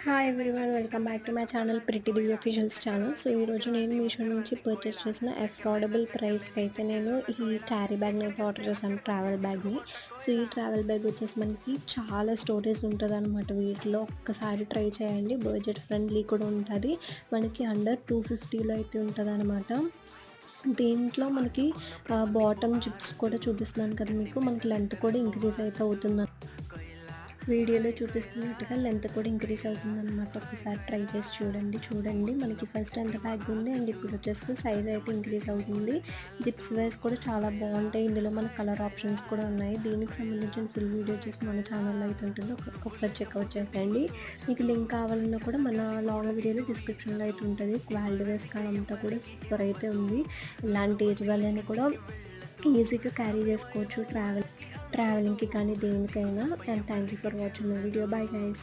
Hi everyone, welcome back to my channel pretty Divya officials channel. So ఈరోజు నేను మీషో నుంచి purchase చేసిన affordable ప్రైస్కి అయితే నేను ఈ క్యారీ బ్యాగ్ని అయితే ఆర్డర్ చేశాను, ట్రావెల్ బ్యాగ్ని. సో ఈ ట్రావెల్ బ్యాగ్ వచ్చేసి మనకి చాలా స్టోరేజ్ ఉంటుంది అనమాట. వీటిలో ఒక్కసారి ట్రై చేయండి, బడ్జెట్ ఫ్రెండ్లీ కూడా ఉంటుంది. మనకి అండర్ 250లో అయితే ఉంటుంది అనమాట. దీంట్లో మనకి బాటమ్ జిప్స్ కూడా చూపిస్తున్నాను కదా మీకు, మనకి లెంత్ కూడా ఇంక్రీజ్ అయితే అవుతుంది. వీడియోలో చూపిస్తున్నట్టుగా లెంత్ కూడా ఇంక్రీజ్ అవుతుందన్నమాట. ఒకసారి ట్రై చేసి చూడండి. మనకి ఫస్ట్ ఎంత బ్యాగ్ ఉంది అండ్ ఇప్పుడు వచ్చేసి సైజ్ అయితే ఇంక్రీజ్ అవుతుంది. జిప్స్ వైజ్ కూడా చాలా బాగుంటాయి. ఇందులో మన కలర్ ఆప్షన్స్ కూడా ఉన్నాయి. దీనికి సంబంధించిన ఫుల్ వీడియో వచ్చేసి మన ఛానల్లో అయితే ఉంటుంది, ఒకసారి చెక్అవుట్ చేసేయండి. మీకు లింక్ కావాలన్నా కూడా మన లాంగ్ వీడియోలో డిస్క్రిప్షన్లో అయితే ఉంటుంది. క్వాలిటీ వైజ్ కానీ అంతా కూడా సూపర్ అయితే ఉంది. ఇలాంటి ఏజ్ వాళ్ళని కూడా ఈజీగా క్యారీ చేసుకోవచ్చు ట్రావెలింగ్కి కానీ దేనికైనా. And thank you for watching my video. Bye guys.